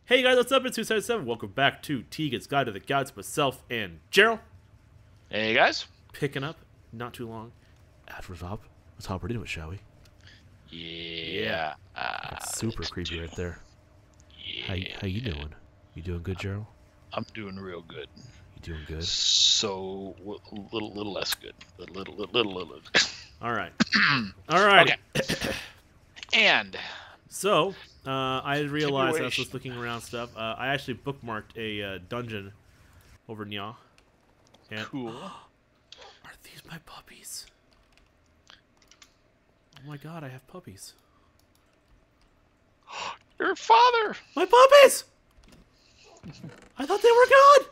Hey guys, what's up? It's 277. Welcome back to Teagan's Guide to the Gods with myself and Jerle. Hey guys. Picking up, not too long after Rob. Let's hop right into it, shall we? Yeah. That's super creepy right there. Yeah. How you doing? You doing good, Jerle? I'm doing real good. You doing good? So little less good. Little. All right. All right. Okay. And so, I realized as I was looking around stuff. I actually bookmarked a dungeon over Nya. And cool. Are these my puppies? Oh my god, I have puppies. Your father. My puppies! I thought they were gone!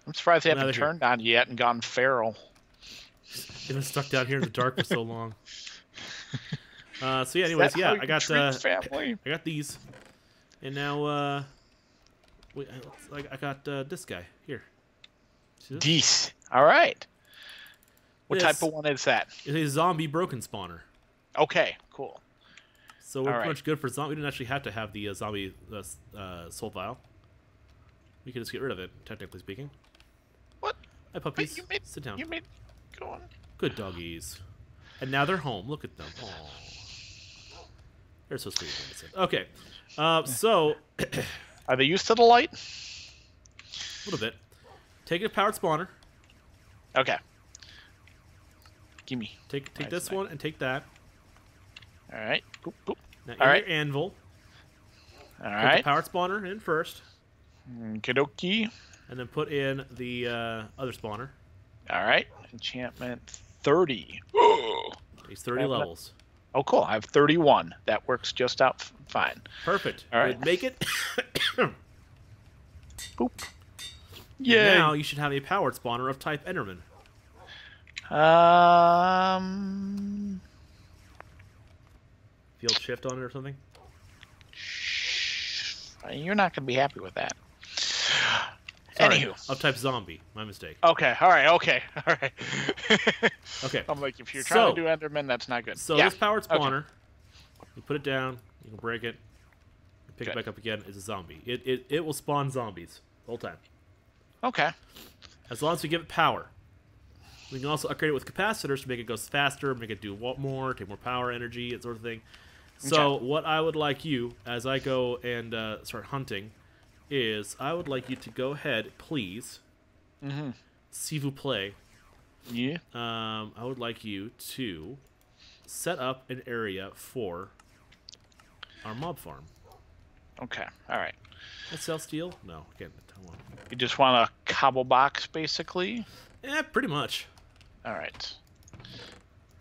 I'm surprised they Now haven't they're turned on yet and gone feral. They've been stuck down here in the dark for so long. So yeah, anyways, yeah, I got these, and now I got this guy here. See this? Geese. All right. What This type of one is that? It's a zombie broken spawner. Okay, cool. So we're pretty much good for zombie. We didn't actually have to have the zombie soul vial. We could just get rid of it, technically speaking. What? Hi, puppies. Sit down. You made go on. Good doggies. And now they're home. Look at them. Aww. They're so sweet. Okay. So Are they used to the light? a little bit. Take a powered spawner. Okay. Gimme. Take this one and take that. All right. Boop, boop. Now All right. your anvil. All Put right. the powered spawner in first. Kidoki. And then put in the other spawner. All right. Enchantment 30. Ooh. Takes 30 levels. Oh, cool. I have 31. That works just out fine. Perfect. All right. Good. Make it. Boop. Yeah. Now you should have a powered spawner of type Enderman. Field shift on it or something? You're not going to be happy with that. Sorry, Anywho. of type zombie. My mistake. Okay. All right. Okay. Okay. I'm like, if you're trying to do Enderman, that's not good. So yeah. this powered spawner, you put it down, you can break it, you pick it back up again, it's a zombie. It will spawn zombies the whole time. Okay. As long as we give it power. We can also upgrade it with capacitors to make it go faster, make it do more, take more power, energy, that sort of thing. So what I would like you, as I go and start hunting, is I would like you to go ahead, please, s'il vous plaît. Yeah. I would like you to set up an area for our mob farm. Okay. All right. I sell steel? No, again, I want. You just want a cobble box, basically? Yeah, pretty much. All right.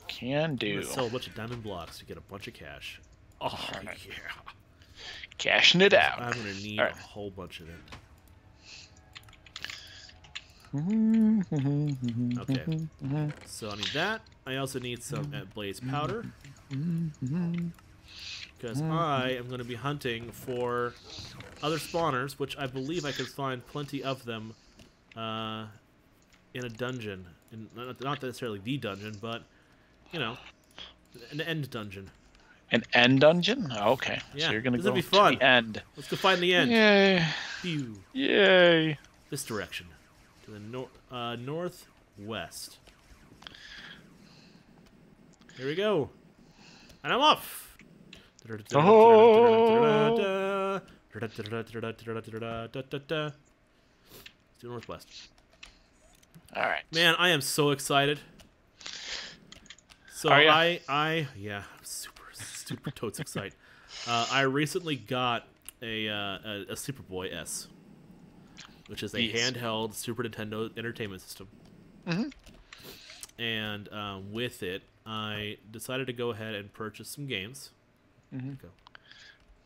Can do. I'm gonna sell a bunch of diamond blocks to get a bunch of cash. Oh, right. yeah. Cashing it out. I'm going to need a whole bunch of it. Okay. So I need that. I also need some blaze powder. Because I am going to be hunting for other spawners, which I believe I could find plenty of them in a dungeon. Not necessarily the dungeon, but, you know, an end dungeon. An end dungeon? Oh, okay. Yeah, so you're going to go be fun. to the end. Let's go find the end. Yay. Pew. Yay. This direction. To the northwest. Here we go. And I'm off. Oh. Let's do northwest. All right. Man, I am so excited. So Are ya? I'm super totes excited. I recently got a Superboy S, which is a handheld Super Nintendo entertainment system. And with it, I decided to go ahead and purchase some games. Go.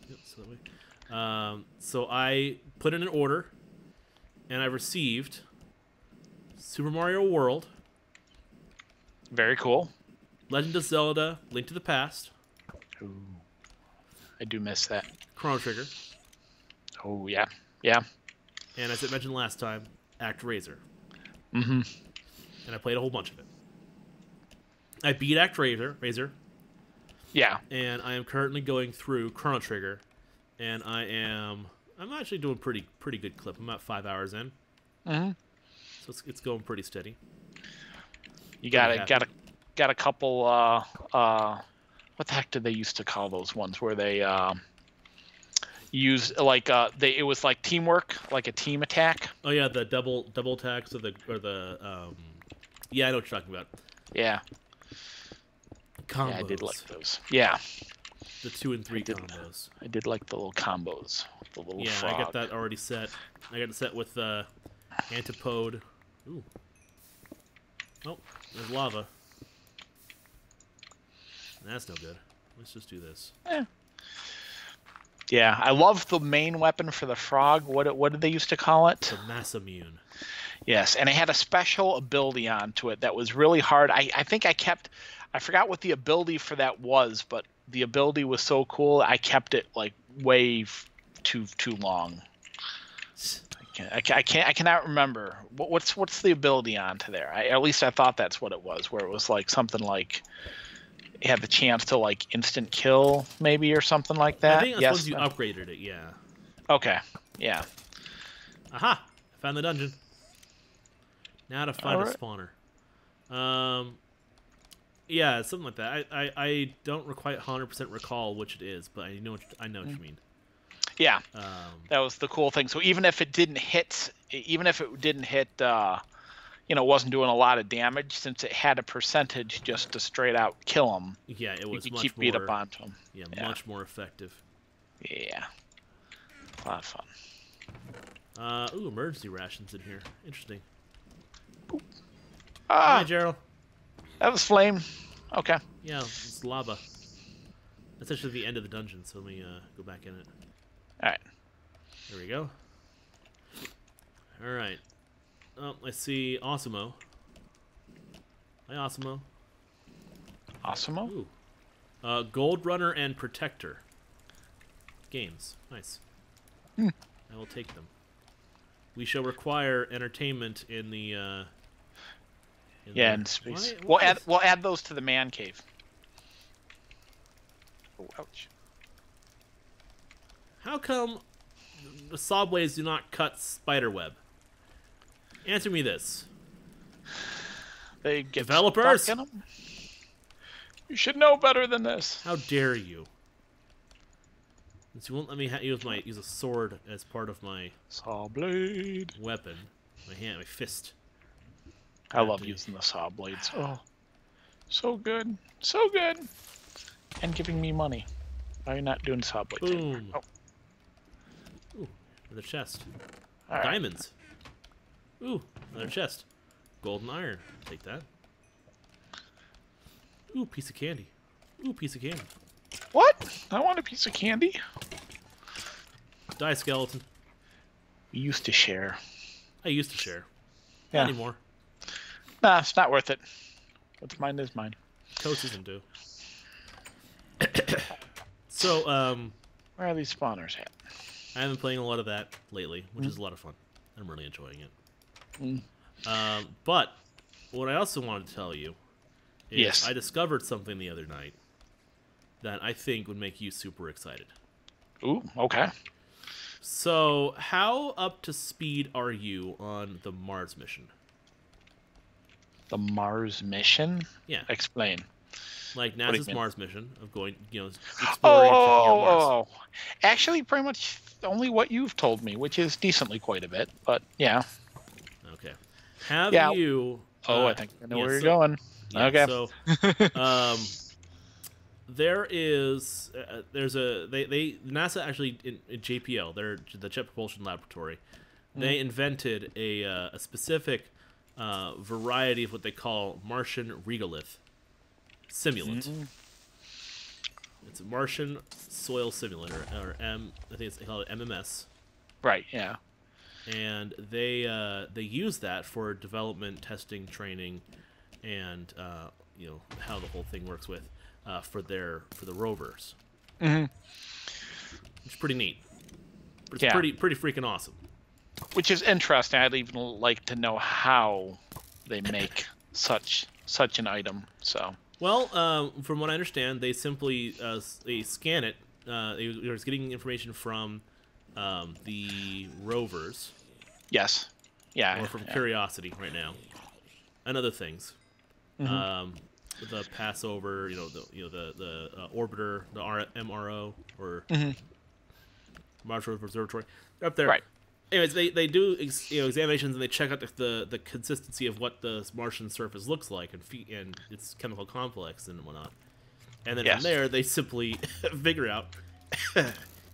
Yep, so that way. So I put in an order, and I received Super Mario World, Very cool. Legend of Zelda: Link to the Past, Ooh. I do miss that. Chrono Trigger, Oh, yeah. Yeah. and as I mentioned last time, ActRaiser. Mm-hmm. And I played a whole bunch of it. I beat ActRaiser, Yeah. and I am currently going through Chrono Trigger, and I'm actually doing pretty good clip. I'm about 5 hours in. Mm-hmm. So it's going pretty steady. You got a couple. What the heck did they used to call those ones where they use like it was like teamwork, like a team attack. Oh yeah, the double attacks yeah, I know what you're talking about. Yeah. Combos. Yeah, I did like those. Yeah. The 2 and 3 combos. I did like the little combos. The little frog. I got that already set. I got it set with antipode. Ooh. Oh, there's lava. That's no good. Let's just do this. Yeah, I love the main weapon for the frog. What did they used to call it? The mass immune. Yes, and it had a special ability onto it that was really hard. I think I forgot what the ability for that was, but the ability was so cool. I kept it like way too long. I cannot remember what's the ability onto there. At least I thought that's what it was, where it was like something like it had the chance to like instant kill maybe or something like that. I think that's once you upgraded it. Yeah. Okay. Yeah. Aha! I found the dungeon. Now to find a spawner. Yeah, something like that. I don't quite 100% recall which it is, but I know what you mean. Yeah, that was the cool thing. So even if it didn't hit, wasn't doing a lot of damage, since it had a percentage just to straight out kill them. Yeah, it was you much keep more, beat up onto them. Yeah, much more effective. Yeah, a lot of fun. Ooh, emergency rations in here. Interesting. Hi, Jerle. That was flame. Okay. Yeah, it's lava. That's actually the end of the dungeon, so let me go back in it. Alright. There we go. Alright. Oh, I see Osimo. Hi, Osimo. Osimo? Ooh. Gold Runner and Protector. Games. Nice. I will take them. We shall require entertainment in the... in space. We'll add those to the man cave. Oh, ouch. How come the saw blades do not cut spider web? Answer me this. They get developers. Stuck in them? You should know better than this. How dare you? Since you won't let me use a sword as part of my saw blade weapon, my fist. I love using the saw blades. Oh, so good, so good, and giving me money. Why are you not doing saw blades? Boom. Oh. Ooh, another chest. All diamonds. Right. Ooh, another chest. Golden iron. Take that. Ooh, piece of candy. Ooh, piece of candy. What? I want a piece of candy. Die, skeleton. We used to share. I used to share. Yeah. Not anymore. Nah, it's not worth it. What's mine is mine. Toast isn't due. So, where are these spawners at? I have been playing a lot of that lately, which is a lot of fun. I'm really enjoying it. But what I also wanted to tell you is I discovered something the other night that I think would make you super excited. Ooh, okay. So, how up to speed are you on the Mars mission? The Mars mission? Yeah. Explain. Like NASA's Mars mission of going, exploring Mars. Actually, pretty much only what you've told me, which is decently quite a bit, but yeah. Okay. Have you... I think I know where you're going. Yeah, okay. So, NASA actually, in JPL, they're the Jet Propulsion Laboratory, they invented a specific variety of what they call Martian regolith simulant. It's a Martian soil simulator, or I think they call it MMS. Right. Yeah. And they use that for development, testing, training, and how the whole thing works with for the rovers. Which is pretty neat. But it's pretty freaking awesome. Which is interesting. I'd even like to know how they make such an item. So. Well, from what I understand, they simply they scan it he was getting information from the rovers. Yes. Yeah. Or from Curiosity right now, and other things. The Passover, the orbiter, the MRO, or Mars Rover Observatory. They're up there. Right. Anyways, they do examinations, and they check out the consistency of what the Martian surface looks like and its chemical complex and whatnot. And then from there, they simply figure out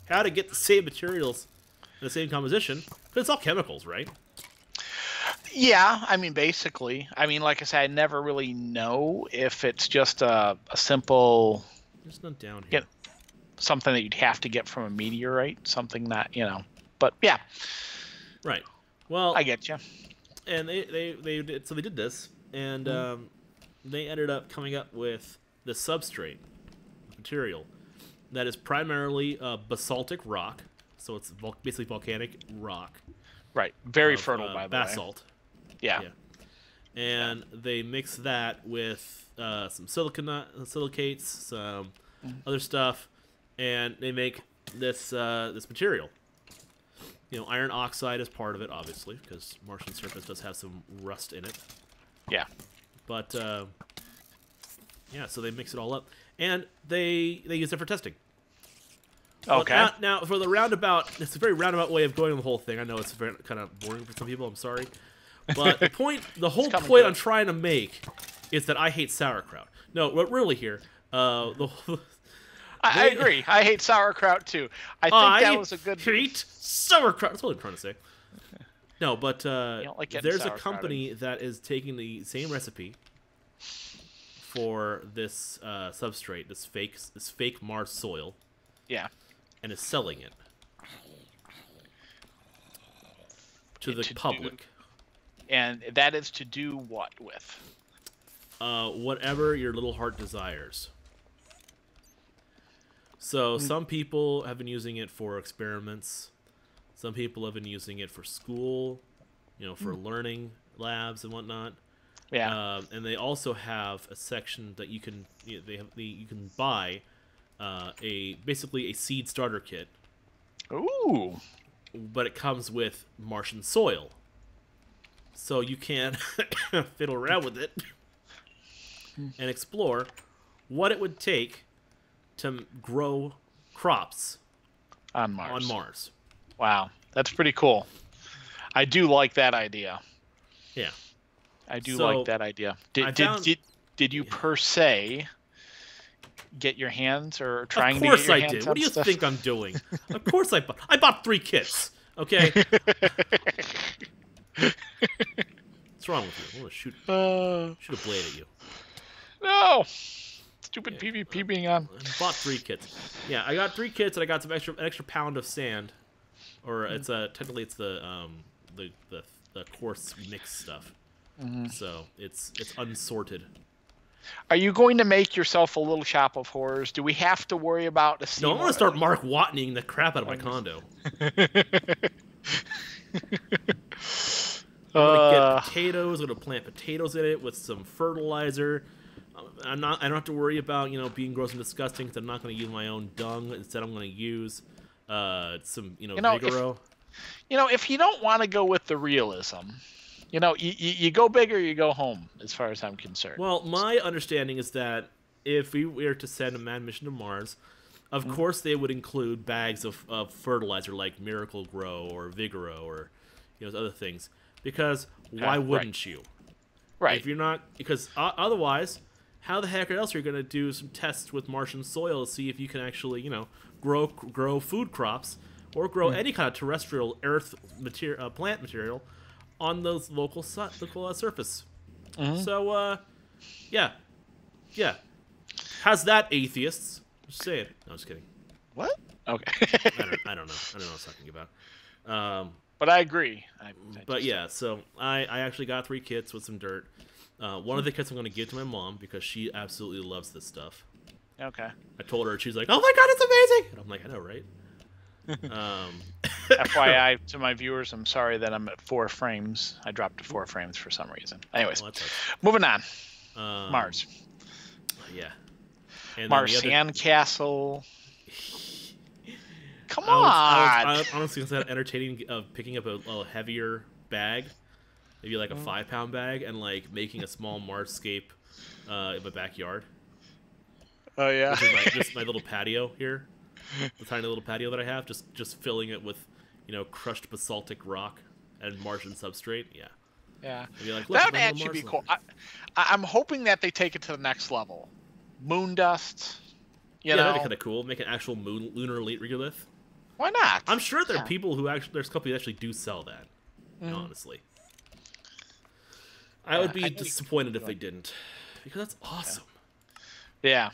how to get the same materials in the same composition, because it's all chemicals, right? Yeah, I mean, basically. I mean, like I said, I never really know if it's just a simple... There's none down here. Something that you'd have to get from a meteorite, something that, But, yeah. Right. Well... I get you. And they did this, and they ended up coming up with the substrate material that is primarily basaltic rock, so it's basically volcanic rock. Right. Very fertile, by the way. Basalt. Yeah. And they mix that with some silicates, some other stuff, and they make this material. Iron oxide is part of it, obviously, because Martian surface does have some rust in it. Yeah. But so they mix it all up, and they use it for testing. Okay. Now, for the roundabout, it's a very roundabout way of going on the whole thing. I know it's very kind of boring for some people. I'm sorry, but the whole point I'm trying to make is that I hate sauerkraut. No, what really here, I agree. I hate sauerkraut too. I think that was a good. I hate sauerkraut. That's what I'm trying to say. No, but there's a company that is taking the same recipe for this substrate, this fake Mars soil. Yeah. And is selling it to the public. And that is to do what with? Whatever your little heart desires. So some people have been using it for experiments. Some people have been using it for school, for learning labs and whatnot. Yeah. And they also have a section that you can you can buy. Basically a seed starter kit. Ooh. But it comes with Martian soil. So you can fiddle around with it and explore what it would take to grow crops on Mars. On Mars. Wow. That's pretty cool. I do like that idea. Yeah. I do like that idea. Did you per se get your hands or trying to get your hands on stuff? Of course I did. What do you think I'm doing? Of course I bought 3 kits. Okay. What's wrong with you? I want to shoot a blade at you. No. Stupid PvP being on. I bought 3 kits. Yeah, I got 3 kits and I got some extra pound of sand, or it's technically it's the coarse mix stuff. So it's unsorted. Are you going to make yourself a little shop of horrors? Do we have to worry about a No, I'm going to start Mark Watneying the crap out of my condo. I'm going to get potatoes. I'm going to plant potatoes in it with some fertilizer. I don't have to worry about being gross and disgusting because I'm not going to use my own dung. Instead, I'm going to use some Vigoro. If you don't want to go with the realism. You go big or you go home, as far as I'm concerned. Well, my understanding is that if we were to send a manned mission to Mars, of course they would include bags of fertilizer like Miracle Grow or Vigoro or other things. Because why wouldn't you? Right. If you're not, because otherwise, how the heck else are you going to do some tests with Martian soil to see if you can actually grow food crops or grow any kind of terrestrial Earth plant material on those local surface. So, yeah. How's that, atheists? Just say it. No, just kidding. What? Okay. I don't know. I don't know what I was talking about. But I agree. So I actually got 3 kits with some dirt. One of the kits I'm going to give to my mom because she absolutely loves this stuff. Okay. I told her, she's like, "Oh my god, it's amazing!" And I'm like, "I know, right?" FYI to my viewers, I'm sorry that I'm at 4 frames. I dropped to 4 frames for some reason. Anyways, moving on. Mars. Yeah. And Mars Sandcastle. Come I on. was honestly consider entertaining of picking up a heavier bag, maybe like a 5-pound bag, and like making a small Marscape in my backyard, Oh yeah. which is just my little patio here, the tiny little patio that I have, just filling it with, crushed basaltic rock and Martian substrate. Yeah. Yeah. Like, That would actually be cool. I'm hoping that they take it to the next level. Moon dust. You know? That'd be kind of cool. Make an actual lunar regolith. Why not? I'm sure there are people who there's companies that actually do sell that. Honestly, I would be disappointed if they didn't, because that's awesome. Yeah.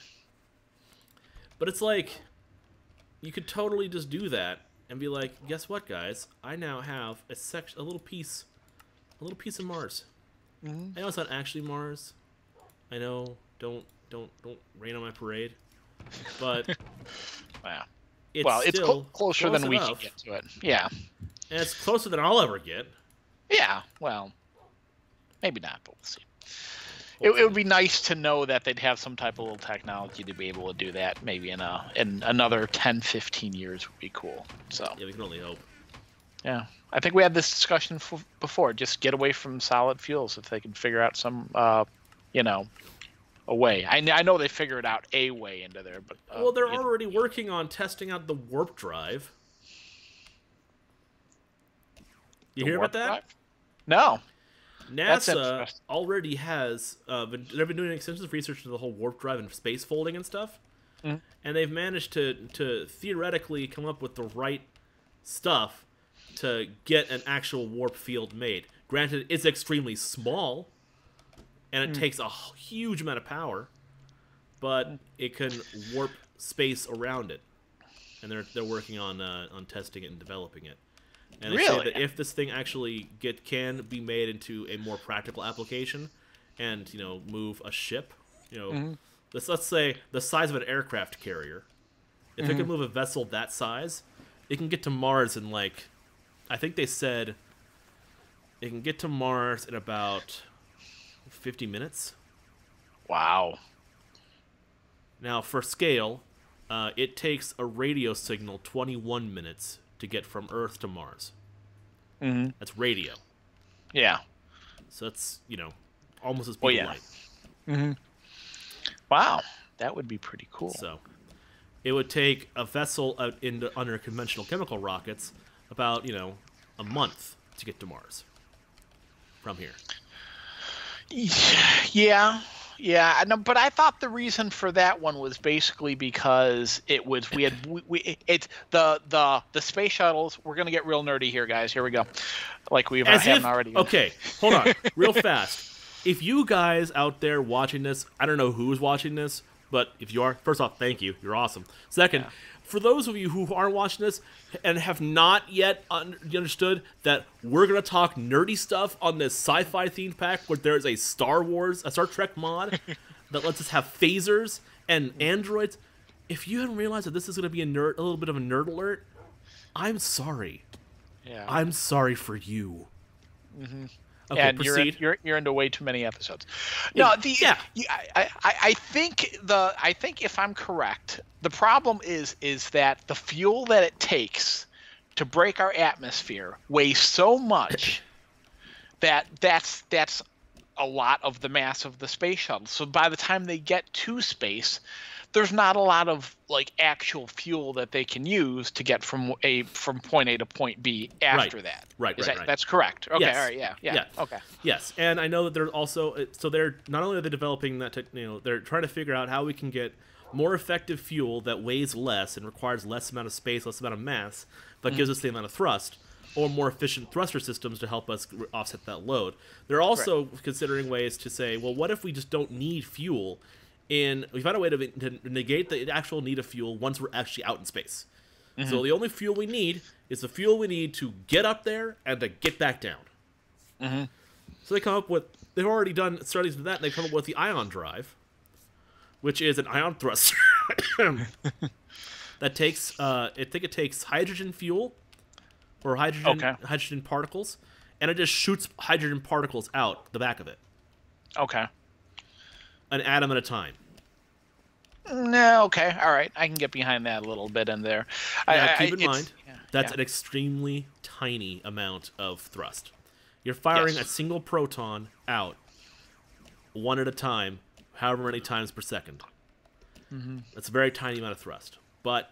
But it's like, you could totally just do that and be like, guess what, guys? I now have a little piece of Mars. I know it's not actually Mars. I know, don't rain on my parade. But wow. It's closer than we can get to it. Yeah. And it's closer than I'll ever get. Yeah. Well, maybe not, but we'll see. It would be nice to know that they'd have some type of little technology to be able to do that. Maybe in another 10, 15 years would be cool. So yeah, we can only hope. Yeah, I think we had this discussion before. Just get away from solid fuels if they can figure out some, a way. I know they figured out a way into there, but well, they're already working on testing out the warp drive. You hear about that? Drive? No. NASA already has they've been doing extensive research into the whole warp drive and space folding and stuff, and they've managed to theoretically come up with the right stuff to get an actual warp field made. Granted, it's extremely small, and it takes a huge amount of power, but it can warp space around it, and they're working on testing it and developing it. And they say that if this thing actually can be made into a more practical application, and move a ship, let's say the size of an aircraft carrier, if it can move a vessel that size, it can get to Mars in I think they said it can get to Mars in about 50 minutes. Wow. Now, for scale, it takes a radio signal 21 minutes to get from Earth to Mars. That's radio. Yeah. So that's, almost as big as light. Wow. That would be pretty cool. So it would take a vessel under conventional chemical rockets about, a month to get to Mars from here. Yeah, no, but I thought the reason for that one was basically because the space shuttles. We're gonna get real nerdy here, guys. Here we go. Like we haven't already. Okay, hold on, real fast. If you guys out there watching this, I don't know who's watching this, but if you are, first off, thank you. You're awesome. Second, for those of you who aren't watching this and have not yet understood that we're going to talk nerdy stuff on this sci-fi themed pack where there is a Star Trek mod that lets us have phasers and androids. If you hadn't realized that this is going to be a little bit of a nerd alert, I'm sorry. Yeah. I'm sorry for you. Okay, and proceed. you're into way too many episodes. No, I think if I'm correct, the problem is that the fuel that it takes to break our atmosphere weighs so much that's a lot of the mass of the space shuttle. So by the time they get to space, there's not a lot of actual fuel that they can use to get from point A to point B after that. Right. That's correct. Okay. Yes. All right. Yeah. Okay. Yes, and I know that they're also they're not only are they developing that they're trying to figure out how we can get more effective fuel that weighs less and requires less amount of space, less amount of mass, but gives us the amount of thrust, or more efficient thruster systems to help us offset that load. They're also considering ways to say, well, what if we just don't need fuel? We find a way to negate the actual need of fuel once we're actually out in space. So the only fuel we need is the fuel we need to get up there and to get back down. So they've already done studies of that, and they've come up with the ion drive, which is an ion thruster that takes, I think it takes hydrogen fuel or hydrogen particles, and it just shoots hydrogen particles out the back of it. Okay. An atom at a time. No, okay, all right. I can get behind that a little bit in there. Now, keep in mind, that's an extremely tiny amount of thrust. You're firing a single proton out, one at a time, however many times per second. That's a very tiny amount of thrust. But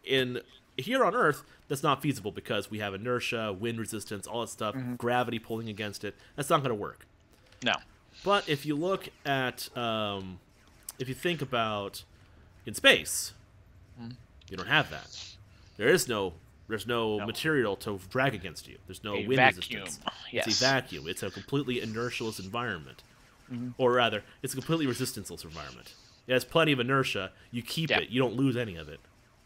here on Earth, that's not feasible because we have inertia, wind resistance, all that stuff, gravity pulling against it. That's not going to work. No. But if you look at, if you think about in space, you don't have that. There's no material to drag against you. There's no wind resistance. Yes. It's a vacuum. It's a completely inertialess environment. Or rather, it's a completely resistanceless environment. It has plenty of inertia. You keep it. You don't lose any of it.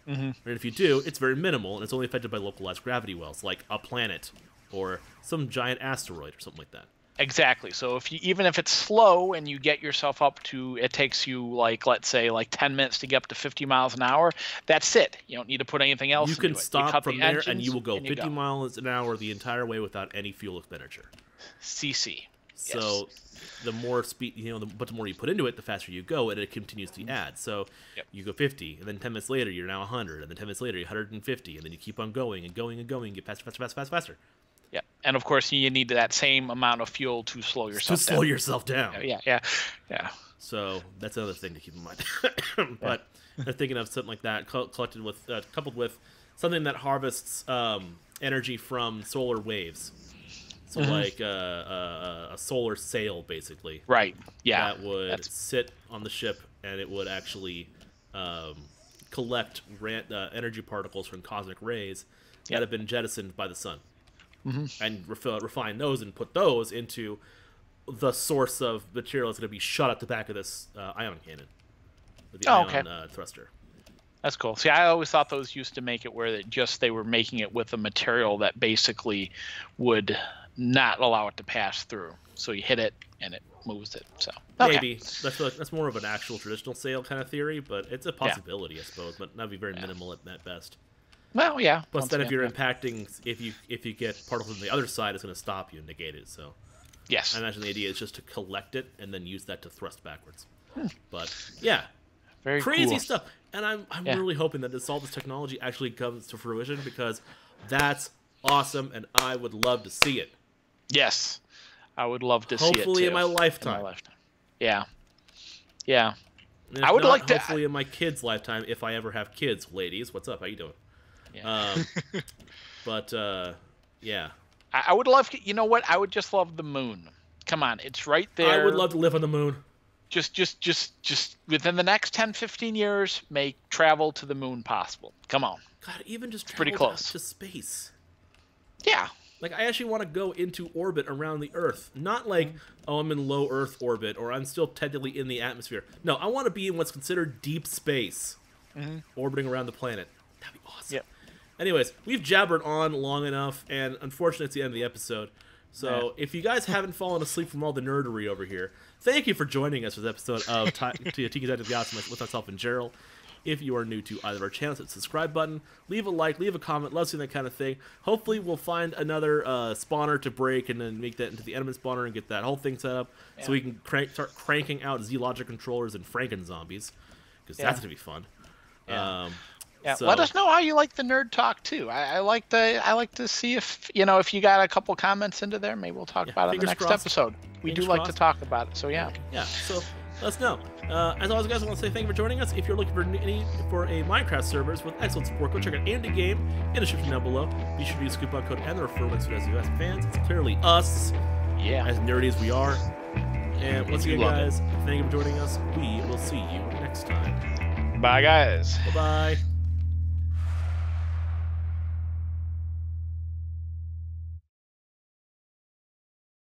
And if you do, it's very minimal, and it's only affected by localized gravity wells, like a planet or some giant asteroid or something like that. Exactly. So even if it's slow and you get yourself up to, it takes you let's say 10 minutes to get up to 50 miles an hour. That's it. You don't need to put anything else. You can stop from there, and you will go 50 go. miles an hour the entire way without any fuel expenditure. CC. So the more speed, but the more you put into it, the faster you go, and it continues to add. So you go 50, and then 10 minutes later, you're now 100, and then 10 minutes later, you're 150, and then you keep on going and going and going, get faster, faster, faster, faster, faster. Yeah, and of course, you need that same amount of fuel to slow yourself down. Yeah. So that's another thing to keep in mind. But they're thinking of something like that, coupled with something that harvests energy from solar waves. So like a solar sail, basically. Right. Yeah. That would sit on the ship, and it would actually collect energy particles from cosmic rays that have been jettisoned by the sun, and refine those and put those into the source of material that's going to be shot at the back of this ion cannon, with the ion thruster. That's cool. See, I always thought those used to make it where they were making it with a material that basically would not allow it to pass through. So you hit it and it moves it. So maybe that's more of an actual traditional sail kind of theory, but it's a possibility, I suppose. But that'd be very minimal at best. Well, yeah. Plus, then if you're impacting, if you get particles on the other side, it's going to stop you and negate it. So yes, I imagine the idea is just to collect it and then use that to thrust backwards. But yeah, very crazy cool stuff. And I'm really hoping that all this technology actually comes to fruition, because that's awesome, and I would love to see it. Yes, I would love to see it, hopefully in my lifetime. Yeah. I would like to. Hopefully in my kids' lifetime, if I ever have kids. Ladies, what's up? How you doing? Yeah. But yeah. I would love. You know what? I would just love the moon. Come on, it's right there. I would love to live on the moon. Just within the next 10, 15 years, make travel to the moon possible. Come on. God, even just pretty close to space. Yeah. Like, I actually want to go into orbit around the Earth. Not like, oh, I'm in low Earth orbit, or I'm still technically in the atmosphere. No, I want to be in what's considered deep space, orbiting around the planet. That'd be awesome. Yep. Anyways, we've jabbered on long enough, and unfortunately, it's the end of the episode. So, if you guys haven't fallen asleep from all the nerdery over here, thank you for joining us for this episode of Teagan's Out of the Awesome with myself and Jerle. If you are new to either of our channels, hit the subscribe button, leave a like, leave a comment, love seeing that kind of thing. Hopefully, we'll find another spawner to break and then make that into the enemy spawner and get that whole thing set up so we can start cranking out Z-Logic controllers and Franken zombies, because that's going to be fun. So, let us know how you like the nerd talk too. I like to see if if you got a couple comments into there, maybe we'll talk about it in the next episode. We do like to talk about it, so yeah. So let us know. As always, guys, I want to say thank you for joining us. If you're looking for a Minecraft servers with excellent support, go check out Andy Game in the description down below. Be sure to use coupon code and the referral links for those of you fans. It's clearly us, as nerdy as we are. And once again, guys, thank you for joining us. We will see you next time. Bye, guys. Bye-bye.